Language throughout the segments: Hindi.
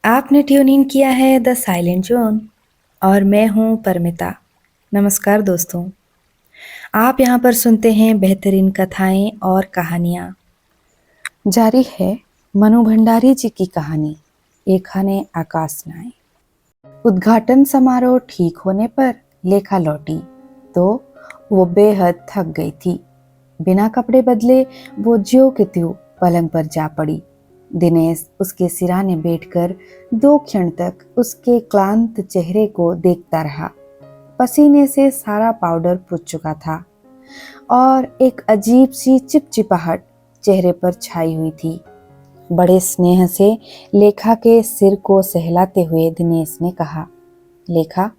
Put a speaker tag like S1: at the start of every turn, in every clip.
S1: आपने ट्यून इन किया है द साइलेंट जोन और मैं हूँ परमिता। नमस्कार दोस्तों, आप यहाँ पर सुनते हैं बेहतरीन कथाएं और कहानियाँ। जारी है मनु भंडारी जी की कहानी एक खाने आकाश नाए। उद्घाटन समारोह ठीक होने पर लेखा लौटी तो वो बेहद थक गई थी। बिना कपड़े बदले वो ज्यों के त्यों पलंग पर जा पड़ी। दिनेश उसके सिराने बैठकर 2 क्षण तक उसके क्लांत चेहरे को देखता रहा। पसीने से सारा पाउडर पुछ चुका था और एक अजीब सी चिपचिपाहट चेहरे पर छाई हुई थी। बड़े स्नेह से लेखा के सिर को सहलाते हुए दिनेश ने कहा, लेखा,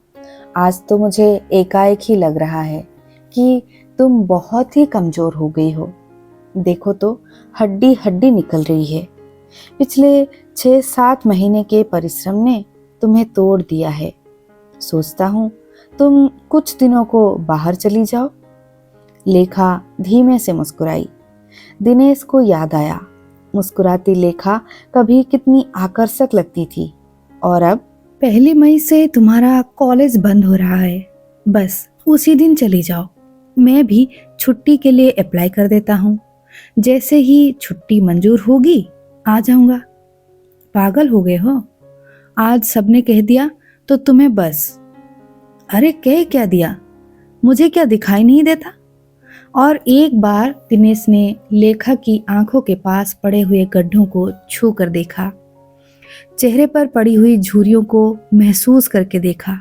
S1: आज तो मुझे एकाएक ही लग रहा है कि तुम बहुत ही कमजोर हो गई हो। देखो तो हड्डी हड्डी निकल रही है। पिछले 6-7 महीने के परिश्रम ने तुम्हें तोड़ दिया है। सोचता हूँ तुम कुछ दिनों को बाहर चली जाओ। लेखा धीमे से मुस्कुराई। दिनेश को याद आया, मुस्कुराती लेखा कभी कितनी आकर्षक लगती थी। और अब 1 मई से तुम्हारा कॉलेज बंद हो रहा है, बस उसी दिन चली जाओ। मैं भी छुट्टी के लिए अप्लाई कर देता हूँ। जैसे ही छुट्टी मंजूर होगी आ जाऊंगा। पागल हो गए हो? आज सबने कह दिया तो तुम्हें बस। अरे कह क्या दिया? मुझे क्या दिखाई नहीं देता? और एक बार दिनेश ने लेखा की आंखों के पास पड़े हुए गड्ढों को छू कर देखा, चेहरे पर पड़ी हुई झुर्रियों को महसूस करके देखा।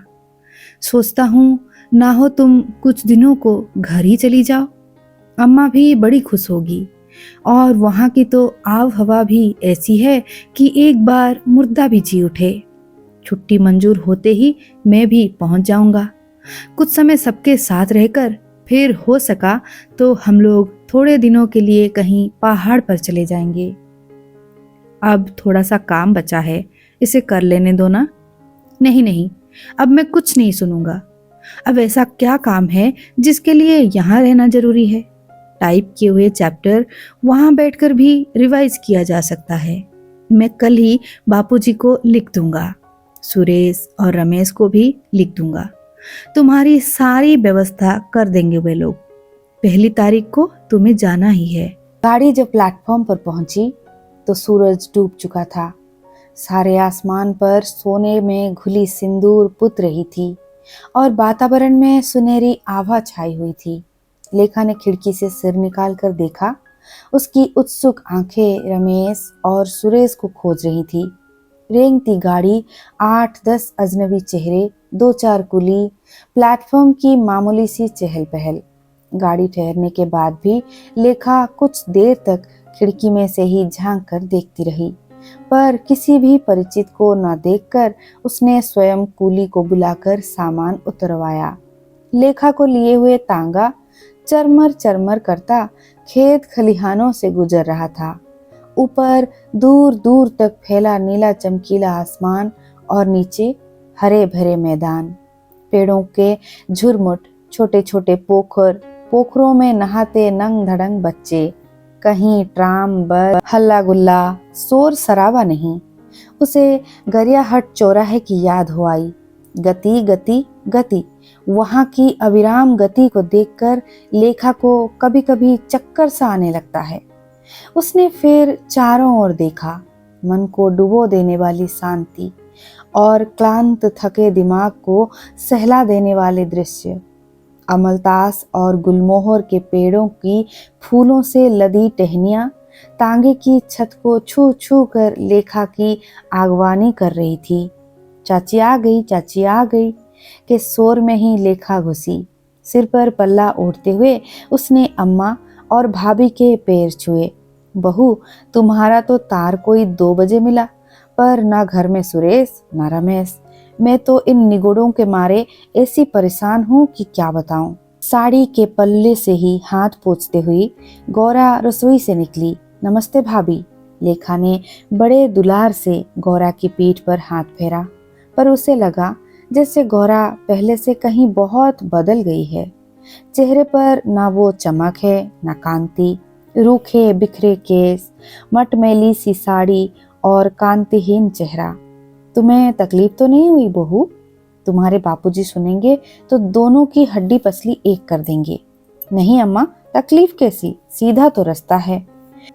S1: सोचता हूँ ना हो तुम कुछ दिनों को घर ही चली जाओ। अम्मा भी बड़ी खुश होगी और वहाँ की तो आव हवा भी ऐसी है कि एक बार मुर्दा भी जी उठे। छुट्टी मंजूर होते ही मैं भी पहुँच जाऊंगा। कुछ समय सबके साथ रहकर फिर हो सका तो हम लोग थोड़े दिनों के लिए कहीं पहाड़ पर चले जाएंगे। अब थोड़ा सा काम बचा है, इसे कर लेने दो ना। नहीं नहीं, अब मैं कुछ नहीं सुनूंगा। अब ऐसा क्या काम है जिसके लिए यहाँ रहना जरूरी है? टाइप किए हुए चैप्टर वहां बैठकर भी रिवाइज किया जा सकता है। मैं कल ही बापूजी को लिख दूंगा, सुरेश और रमेश को भी लिख दूंगा। तुम्हारी सारी व्यवस्था कर देंगे वे लोग। 1 तारीख को तुम्हें जाना ही है। गाड़ी जब प्लेटफॉर्म पर पहुंची तो सूरज डूब चुका था। सारे आसमान पर सोने में घुली सिंदूर पुत रही थी और वातावरण में सुनहरी आभा छाई हुई थी। लेखा ने खिड़की से सिर निकाल कर देखा। उसकी उत्सुक आंखें रमेश और सुरेश को खोज रही थी। रेंगती गाड़ी, 8-10 अजनबी चेहरे, 2-4 कुली, प्लेटफॉर्म की मामूली सी चहल पहल। गाड़ी ठहरने के बाद भी लेखा कुछ देर तक खिड़की में से ही झांक कर देखती रही, पर किसी भी परिचित को न देखकर उसने स्वयं कुली को बुलाकर सामान उतरवाया। लेखा को लिए हुए तांगा चरमर चरमर करता खेत खलिहानों से गुजर रहा था। ऊपर दूर दूर तक फैला नीला चमकीला आसमान और नीचे हरे भरे मैदान, पेड़ों के झुरमुट, छोटे छोटे पोखर, पोखरों में नहाते नंग धड़ंग बच्चे। कहीं ट्राम, बस, हल्ला गुल्ला, शोर शराबा नहीं। उसे गरियाहट चौराहे की याद हो आई। गति गति गति, वहां की अविराम गति को देखकर लेखा को कभी कभी चक्कर सा आने लगता है। उसने फिर चारों ओर देखा। मन को डुबो देने वाली शांति और क्लांत थके दिमाग को सहला देने वाले दृश्य। अमलतास और गुलमोहर के पेड़ों की फूलों से लदी टहनियां तांगे की छत को छू छू कर लेखा की आगवानी कर रही थी। चाची आ गई, चाची आ गई के शोर में ही लेखा घुसी। सिर पर पल्ला ओढ़ते हुए उसने अम्मा और भाभी के पैर छुए। बहू, तुम्हारा तो तार कोई 2 बजे मिला, पर ना घर में सुरेश ना रमेश। मैं तो इन निगुड़ों के मारे ऐसी परेशान हूँ कि क्या बताऊं। साड़ी के पल्ले से ही हाथ पोंछते हुई गौरा रसोई से निकली। नमस्ते भाभी। लेखा ने बड़े दुलार से गौरा की पीठ पर हाथ फेरा, पर उसे लगा जैसे गौरा पहले से कहीं बहुत बदल गई है। चेहरे पर ना वो चमक है ना कांति। रूखे बिखरे केस, मटमैली सी साड़ी और कांतिहीन चेहरा। तुम्हें तकलीफ तो नहीं हुई बहू? तुम्हारे बापूजी सुनेंगे तो दोनों की हड्डी पसली एक कर देंगे। नहीं अम्मा, तकलीफ कैसी, सीधा तो रास्ता है।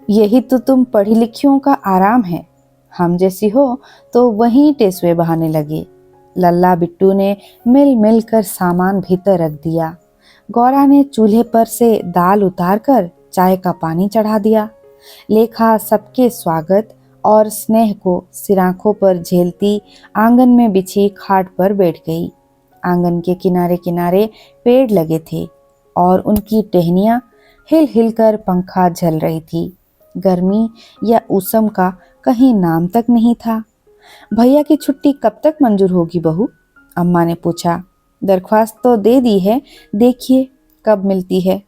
S1: यही तो तुम पढ़ी लिखियों का आराम है। हम जैसी हो तो वहीं टेसवे बहाने लगे। लल्ला बिट्टू ने मिल मिल कर सामान भीतर रख दिया। गौरा ने चूल्हे पर से दाल उतार कर चाय का पानी चढ़ा दिया। लेखा सबके स्वागत और स्नेह को सिराखों पर झेलती आंगन में बिछी खाट पर बैठ गई। आंगन के किनारे किनारे पेड़ लगे थे और उनकी टहनियां हिल हिल कर पंखा झल रही थी। गर्मी या ऊष्म का कहीं नाम तक नहीं था। भैया की छुट्टी कब तक मंजूर होगी बहू? अम्मा ने पूछा। दरख्वास्त तो दे दी है, देखिए कब मिलती है।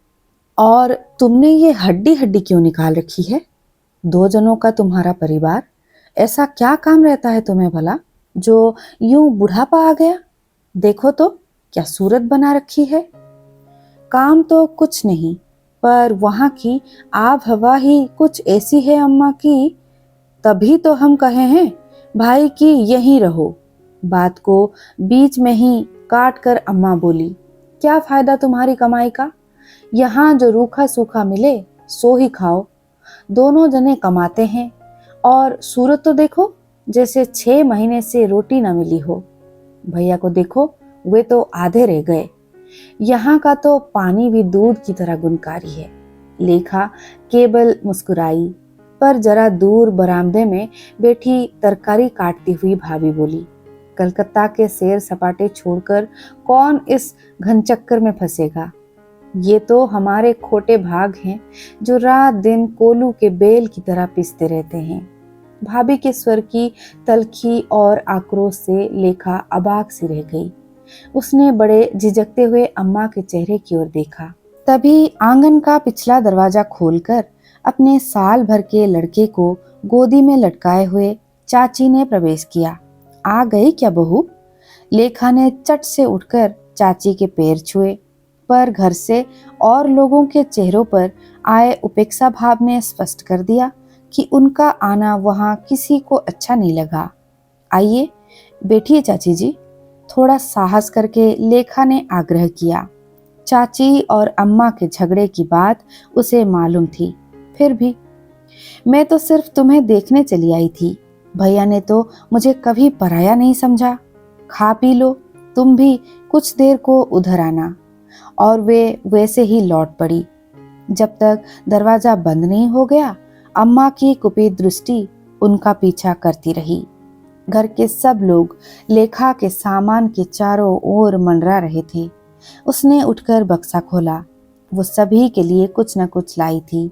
S1: और तुमने ये हड्डी हड्डी क्यों निकाल रखी है? 2 जनों का तुम्हारा परिवार, ऐसा क्या काम रहता है तुम्हें भला जो यूं बुढ़ापा आ गया? देखो तो क्या सूरत बना रखी है। काम तो कुछ नहीं, पर वहां की आब हवा ही कुछ ऐसी है अम्मा की, तभी तो हम कहे हैं भाई कि यहीं रहो। बात को बीच में ही काट कर अम्मा बोली, क्या फायदा तुम्हारी कमाई का? यहाँ जो रूखा सूखा मिले सो ही खाओ। दोनों जने कमाते हैं और सूरत तो देखो, जैसे 6 महीने से रोटी न मिली हो। भैया को देखो, वे तो आधे रह गए। यहाँ का तो पानी भी दूध की तरह गुणकारी है। लेखा केवल मुस्कुराई, पर जरा दूर बरामदे में बैठी तरकारी काटती हुई भाभी बोली, कलकत्ता के सैर सपाटे छोड़कर कौन इस घनचक्कर में फंसेगा? ये तो हमारे खोटे भाग हैं जो रात दिन कोलू के बेल की तरह पिसते रहते हैं। भाभी के स्वर की तलखी और आक्रोश से लेखा अबाक सी रह गई। उसने बड़े झिझकते हुए अम्मा के चेहरे की ओर देखा। तभी आंगन का पिछला दरवाजा खोलकर अपने साल भर के लड़के को गोदी में लटकाए हुए चाची ने प्रवेश किया। आ गई क्या बहू? लेखा ने चट से उठकर चाची के पैर छुए, पर घर से और लोगों के चेहरों पर आए उपेक्षा भाव ने स्पष्ट कर दिया कि उनका आना वहां किसी को अच्छा नहीं लगा। आइए बैठिए चाची जी, थोड़ा साहस करके लेखा ने आग्रह किया। चाची और अम्मा के झगड़े की बात उसे मालूम थी, फिर भी मैं तो सिर्फ तुम्हें देखने चली आई थी। भैया ने तो मुझे कभी पराया नहीं समझा। खा पी लो, तुम भी कुछ देर को उधर आना। और वे वैसे ही लौट पड़ी। जब तक दरवाजा बंद नहीं हो गया, अम्मा की कुपित दृष्टि उनका पीछा करती रही। घर के सब लोग लेखा के सामान के चारों ओर मंडरा रहे थे। उसने उठकर बक्सा खोला। वो सभी के लिए कुछ न कुछ लाई थी।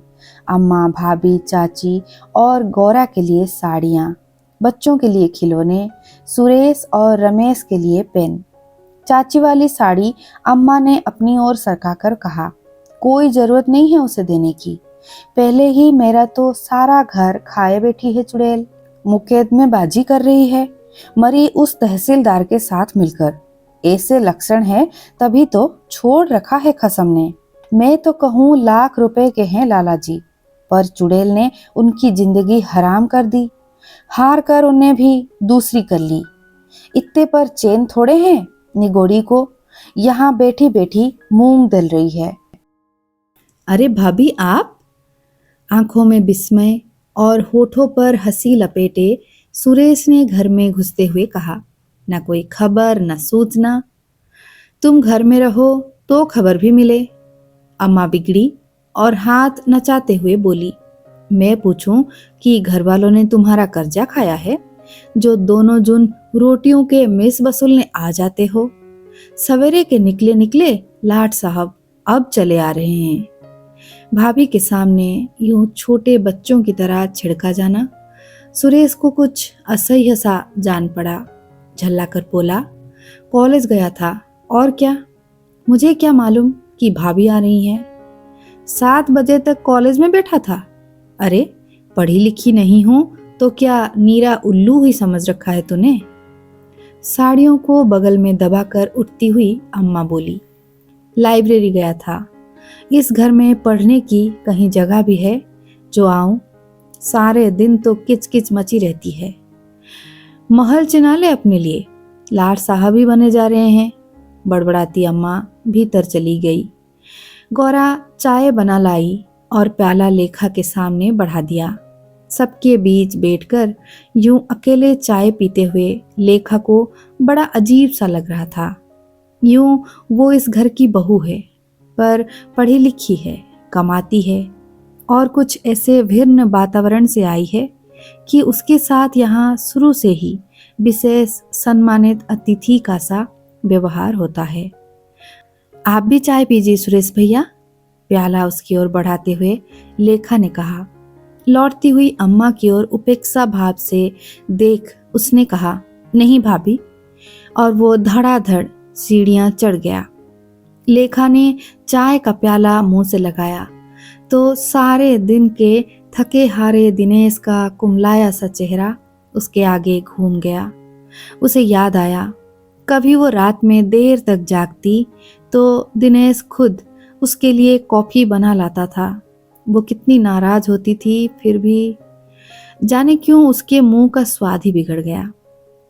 S1: अम्मा, भाभी, चाची और गौरा के लिए साड़ियाँ, बच्चों के लिए खिलौने, सुरेश और रमेश के लिए पेन। चाची वाली साड़ी अम्मा ने अपनी ओर सरकाकर कहा, कोई जरूरत नहीं है उसे देने की। पहले ही मेरा तो सारा घर खाए बैठी है चुड़ैल, मुकदमेबाजी कर रही है, मरी उस तहसीलदार के साथ मिलकर। ऐसे लक्षण है तभी तो छोड़ रखा है खसम ने। मैं तो कहूँ लाख रुपए के हैं लाला जी, पर चुड़ैल ने उनकी जिंदगी हराम कर दी। हार कर उन्हें भी दूसरी कर ली। इत्ते पर चैन थोड़े हैं निगोड़ी को, यहाँ बैठी बैठी मूंग दल रही है।
S2: अरे भाभी आप? आंखों में विस्मय और होठों पर हंसी लपेटे सुरेश ने घर में घुसते हुए कहा, न कोई खबर न सूचना। तुम घर में रहो तो खबर भी मिले। अम्मा बिगड़ी और हाथ नचाते हुए बोली, मैं पूछूं कि घर वालों ने तुम्हारा कर्जा खाया है जो दोनों जून रोटियों के मेस वसूलने आ जाते हो? सवेरे के निकले निकले लाट साहब अब चले आ रहे हैं। भाभी के सामने यूं छोटे बच्चों की तरह छिड़का जाना सुरेश को कुछ असह्य सा जान पड़ा। झल्ला कर बोला, कॉलेज गया था और क्या, मुझे क्या मालूम कि भाभी आ रही हैं। 7 बजे तक कॉलेज में बैठा था। अरे पढ़ी लिखी नहीं हूं तो क्या नीरा उल्लू ही समझ रखा है तूने? साड़ियों को बगल में दबाकर उठती हुई अम्मा बोली, लाइब्रेरी गया था। इस घर में पढ़ने की कहीं जगह भी है जो आऊं? सारे दिन तो किच किच मची रहती है। महल चिना ले अपने लिए, लाट साहब ही बने जा रहे हैं। बड़बड़ाती अम्मा भीतर चली गई। गौरा चाय बना लाई और प्याला लेखा के सामने बढ़ा दिया। सबके बीच बैठकर यूं अकेले चाय पीते हुए लेखा को बड़ा अजीब सा लग रहा था। यूं वो इस घर की बहू है, पर पढ़ी लिखी है, कमाती है और कुछ ऐसे भिन्न वातावरण से आई है कि उसके साथ यहाँ शुरू से ही विशेष सम्मानित अतिथि का सा व्यवहार होता है। आप भी चाय पीजिए सुरेश भैया, प्याला उसकी ओर बढ़ाते हुए लेखा ने कहा। लौटती हुई अम्मा की ओर उपेक्षा भाव से देख उसने कहा, नहीं भाभी, और वो धड़ाधड़ सीढ़ियां चढ़ गया। लेखा ने चाय का प्याला मुंह से लगाया तो सारे दिन के थके हारे दिनेश का कुमलाया सा चेहरा उसके आगे घूम गया। उसे याद आया, कभी वो रात में देर तक जागती तो दिनेश खुद उसके लिए कॉफी बना लाता था। वो कितनी नाराज होती थी, फिर भी जाने क्यों उसके मुंह का स्वाद ही बिगड़ गया।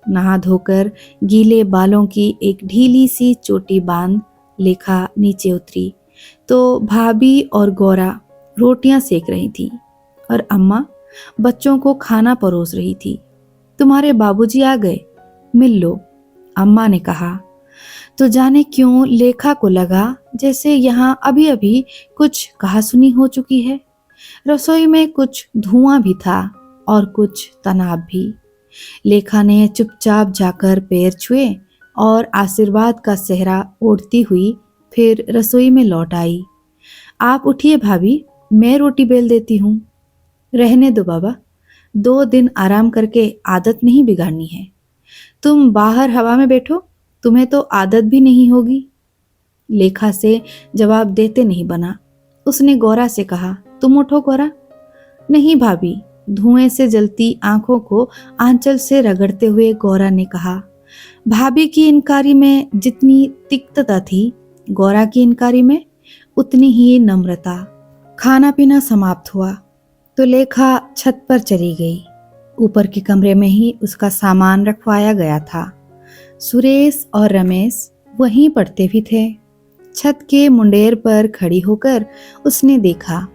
S2: नहा धोकर गीले बालों की एक ढीली सी चोटी बांध लेखा नीचे उतरी तो भाभी और गौरा रोटियां सेक रही थी और अम्मा बच्चों को खाना परोस रही थी। तुम्हारे बाबूजी आ गए, मिल लो, अम्मा ने कहा। तो जाने क्यों लेखा को लगा जैसे यहाँ अभी अभी कुछ कहासुनी हो चुकी है। रसोई में कुछ धुआं भी था और कुछ तनाव भी। लेखा ने चुपचाप जाकर पैर छुए और आशीर्वाद का सेहरा ओढ़ती हुई फिर रसोई में लौट आई। आप उठिए भाभी, मैं रोटी बेल देती हूँ। रहने दो बाबा, 2 दिन आराम करके आदत नहीं बिगाड़नी है। तुम बाहर हवा में बैठो, तुम्हें तो आदत भी नहीं होगी। लेखा से जवाब देते नहीं बना। उसने गौरा से कहा, तुम उठो गौरा। नहीं भाभी, धुएं से जलती आंखों को आंचल से रगड़ते हुए गौरा ने कहा। भाभी की इनकारी में जितनी तिक्तता थी, गौरा की इनकारी में उतनी ही नम्रता। खाना पीना समाप्त हुआ तो लेखा छत पर चली गई। ऊपर के कमरे में ही उसका सामान रखवाया गया था। सुरेश और रमेश वहीं पढ़ते भी थे। छत के मुंडेर पर खड़ी होकर उसने देखा,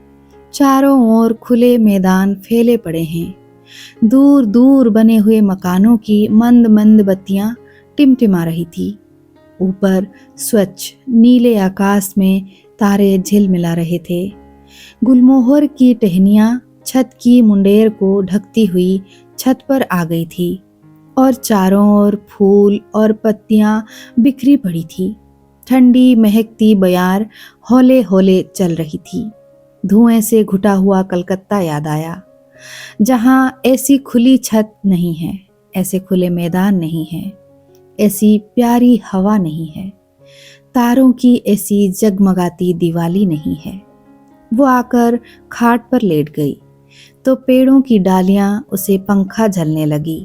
S2: चारों ओर खुले मैदान फैले पड़े हैं। दूर दूर बने हुए मकानों की मंद मंद बत्तियां टिमटिमा रही थी। ऊपर स्वच्छ नीले आकाश में तारे झिलमिला रहे थे। गुलमोहर की टहनियां छत की मुंडेर को ढकती हुई छत पर आ गई थी और चारों ओर फूल और पत्तियां बिखरी पड़ी थी। ठंडी महकती बयार हौले हौले चल रही थी। धुएं से घुटा हुआ कलकत्ता याद आया, जहां ऐसी खुली छत नहीं है, ऐसे खुले मैदान नहीं है, ऐसी प्यारी हवा नहीं है, तारों की ऐसी जगमगाती दिवाली नहीं है। वो आकर खाट पर लेट गई तो पेड़ों की डालियां उसे पंखा झलने लगी।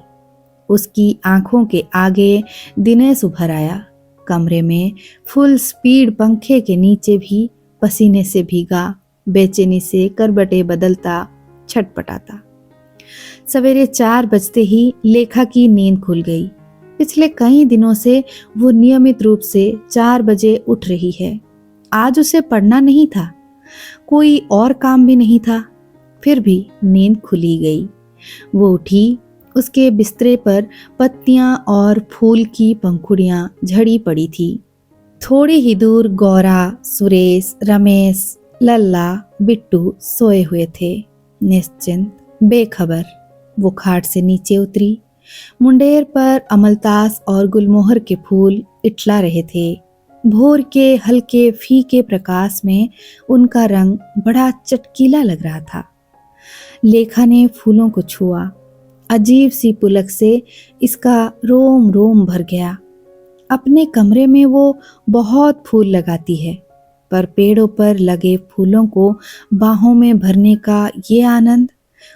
S2: उसकी आंखों के आगे दिनेश उभर आया। कमरे में फुल स्पीड पंखे के नीचे भी पसीने से भीगा, बेचैनी से करबटे बदलता, छटपटाता। सवेरे 4 बजते ही लेखा की नींद खुल गई। पिछले कई दिनों से वो नियमित रूप से 4 बजे उठ रही है। आज उसे पढ़ना नहीं था, कोई और काम भी नहीं था, फिर भी नींद खुली गई। वो उठी, उसके बिस्तरे पर पत्तियां और फूल की पंखुड़ियां झड़ी पड़ी थी। थोड़ी ही दूर गौरा, सुरेश, रमेश, लल्ला, बिट्टू सोए हुए थे, निश्चिंत, बेखबर। वो खाट से नीचे उतरी। मुंडेर पर अमलतास और गुलमोहर के फूल इठला रहे थे। भोर के हल्के फीके प्रकाश में उनका रंग बड़ा चटकीला लग रहा था। लेखा ने फूलों को छुआ। अजीब सी पुलक से इसका रोम रोम भर गया। अपने कमरे में वो बहुत फूल लगाती है, पर पेड़ों पर लगे फूलों को बाहों में भरने का ये आनंद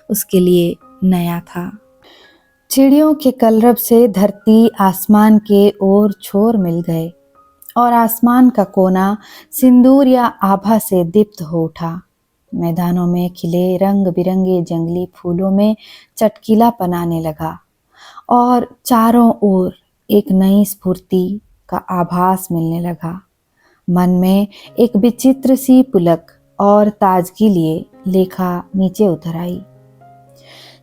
S2: उसके लिए नया था। चिड़ियों के कलरव से धरती आसमान के ओर छोर मिल गए और आसमान का कोना सिंदूर या आभा से दीप्त हो उठा। मैदानों में खिले रंग बिरंगे जंगली फूलों में चटकीला पनाने लगा
S1: और चारों ओर एक नई स्फूर्ति का आभास मिलने लगा। मन में एक विचित्र सी पुलक और ताजगी लिए लेखा नीचे उतर आई।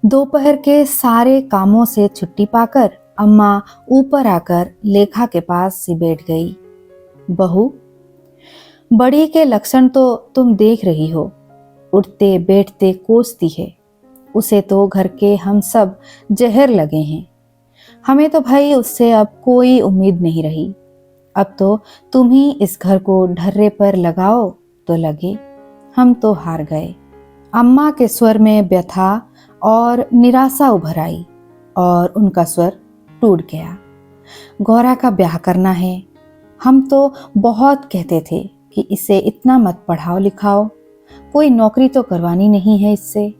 S1: दोपहर के सारे कामों से छुट्टी पाकर अम्मा ऊपर आकर लेखा के पास से बैठ गई। बहू, बड़ी के लक्षण तो तुम देख रही हो, उठते बैठते कोसती है। उसे तो घर के हम सब जहर लगे हैं। हमें तो भाई उससे अब कोई उम्मीद नहीं रही। अब तो तुम ही इस घर को ढर्रे पर लगाओ तो लगे, हम तो हार गए। अम्मा के स्वर में व्यथा और निराशा उभर आई और उनका स्वर टूट गया। गौरा का ब्याह करना है। हम तो बहुत कहते थे कि इसे इतना मत पढ़ाओ लिखाओ, कोई नौकरी तो करवानी नहीं है इससे।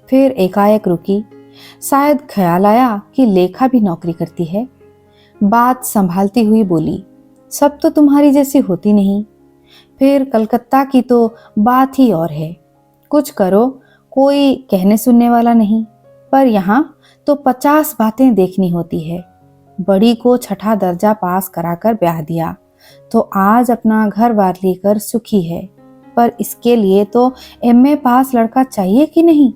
S1: फिर एकाएक रुकी। शायद ख्याल आया कि लेखा भी नौकरी करती है। बात संभालती हुई बोली, सब तो तुम्हारी जैसी होती नहीं। फिर कलकत्ता की तो बात ही और है। कुछ करो, कोई कहने सुनने वाला नहीं। पर यहाँ तो 50 बातें देखनी होती है। बड़ी को छठा दर्जा पास कराकर ब्याह दिया तो आज अपना घर बार लेकर सुखी है, पर इसके लिए तो एमए पास लड़का चाहिए कि नहीं।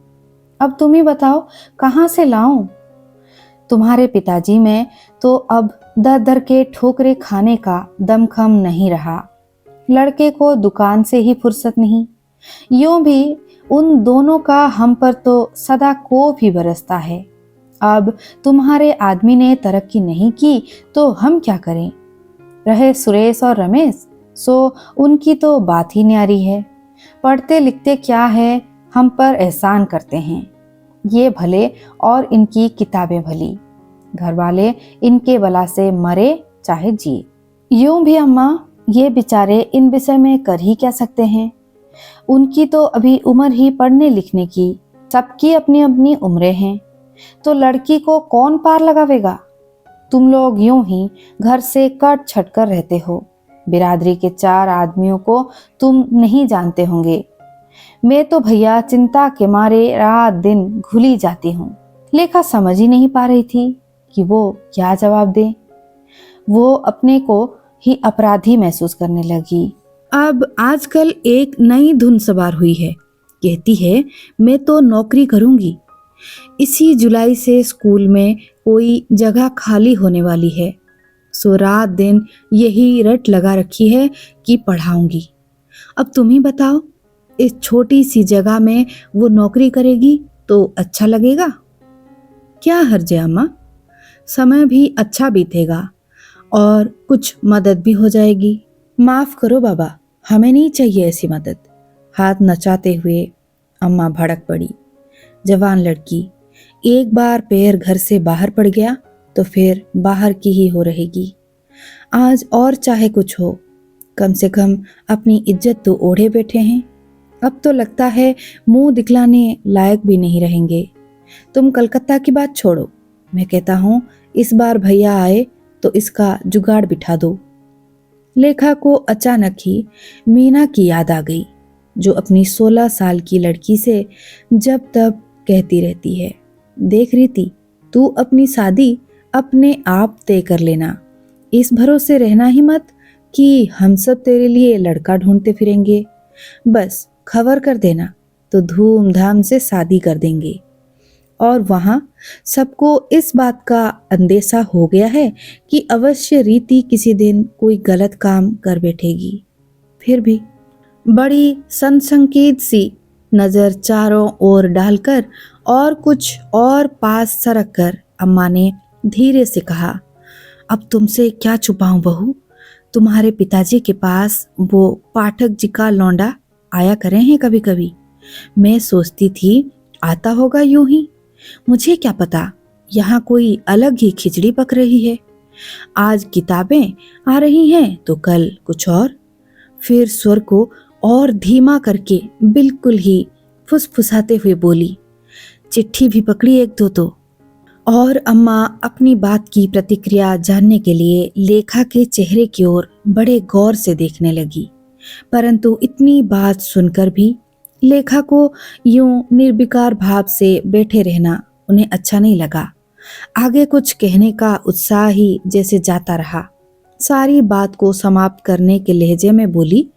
S1: अब तुम ही बताओ कहाँ से लाऊं। तुम्हारे पिताजी में तो अब दर दर के ठोकरे खाने का दमखम नहीं रहा। लड़के को दुकान से ही फुर्सत नहीं। यूं भी उन दोनों का हम पर तो सदा कोप ही बरसता है। अब तुम्हारे आदमी ने तरक्की नहीं की तो हम क्या करें। रहे सुरेश और रमेश, सो उनकी तो बात ही न्यारी है। पढ़ते लिखते क्या है, हम पर एहसान करते हैं। ये भले और इनकी किताबें भली। घर वाले इनके बला से मरे चाहे जिए। यूं भी अम्मा, ये बेचारे इन विषय में कर ही क्या सकते हैं। उनकी तो अभी उम्र ही पढ़ने लिखने की, सबकी अपनी अपनी उम्रें हैं। तो लड़की को कौन पार लगावेगा। तुम लोग यूं ही घर से कट छट कर रहते हो। बिरादरी के 4 आदमियों को तुम नहीं जानते होंगे। मैं तो भैया चिंता के मारे रात दिन घुली जाती हूँ। लेखा समझ ही नहीं पा रही थी कि वो क्या जवाब दे। वो अपने को ही अपराधी महसूस करने लगी।
S2: अब आजकल एक नई धुन सवार हुई है। कहती है मैं तो नौकरी करूंगी। इसी जुलाई से स्कूल में कोई जगह खाली होने वाली है। सो रात दिन यही रट लगा रखी है कि पढ़ाऊंगी। अब तुम ही बताओ, इस छोटी सी जगह में वो नौकरी करेगी तो अच्छा लगेगा। क्या हर्ज है अम्मा, समय भी अच्छा बीतेगा और कुछ मदद भी हो जाएगी। माफ करो बाबा, हमें नहीं चाहिए ऐसी मदद। हाथ नचाते हुए अम्मा भड़क पड़ी। जवान लड़की, एक बार पैर घर से बाहर पड़ गया तो फिर बाहर की ही हो रहेगी। आज और चाहे कुछ हो, कम से कम अपनी इज्जत तो ओढ़े बैठे हैं। अब तो लगता है मुंह दिखलाने लायक भी नहीं रहेंगे। तुम कलकत्ता की बात छोड़ो, मैं कहता हूँ इस बार भैया आए तो इसका जुगाड़ बिठा दो। लेखा को अचानक ही मीना की याद आ गई, जो अपनी 16 साल की लड़की से जब तब कहती रहती है, देख रीति, तू अपनी शादी अपने आप तय कर लेना। इस भरोसे रहना ही मत कि हम सब तेरे लिए लड़का ढूंढते फिरेंगे। बस खबर कर देना तो धूमधाम से शादी कर देंगे। और वहां सबको इस बात का अंदेशा हो गया है कि अवश्य रीति किसी दिन कोई गलत काम कर बैठेगी। फिर भी बड़ी संसंकेत सी नजर चारों ओर डालकर और कुछ और पास सरक कर अम्मा ने धीरे से कहा, अब तुमसे क्या छुपाऊं बहू, तुम्हारे पिताजी के पास वो पाठक जी का लौंडा आया करे हैं कभी कभी। मैं सोचती थी आता होगा यूं ही, मुझे क्या पता यहाँ कोई अलग ही खिचड़ी पक रही है। आज किताबें आ रही हैं तो कल कुछ और। फिर स्वर को और धीमा करके बिल्कुल ही फुसफुसाते हुए बोली, चिट्ठी भी पकड़ी एक दो तो। और अम्मा अपनी बात की प्रतिक्रिया जानने के लिए लेखा के चेहरे की ओर बड़े गौर से देखने लगी। परंतु इतनी बात सुनकर भी लेखा को यूं निर्विकार भाव से बैठे रहना उन्हें अच्छा नहीं लगा। आगे कुछ कहने का उत्साह ही जैसे जाता रहा। सारी बात को समाप्त करने के लहजे में बोली,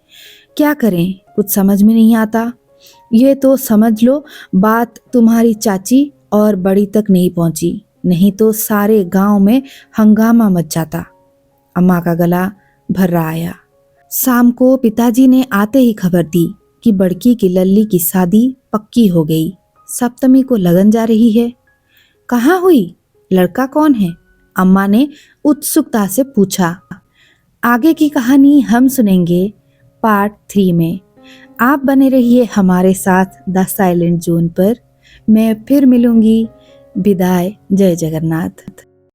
S2: क्या करें, कुछ समझ में नहीं आता। ये तो समझ लो बात तुम्हारी चाची और बड़ी तक नहीं पहुंची, नहीं तो सारे गांव में हंगामा मच जाता। अम्मा का गला भर्रा आया। शाम को पिताजी ने आते ही खबर दी कि बड़की की लल्ली की शादी पक्की हो गई, सप्तमी को लगन जा रही है। कहाँ हुई, लड़का कौन है? अम्मा ने उत्सुकता से पूछा। आगे की कहानी हम सुनेंगे पार्ट 3 में। आप बने रहिए हमारे साथ द साइलेंट जोन पर। मैं फिर मिलूंगी। विदाई। जय जगन्नाथ।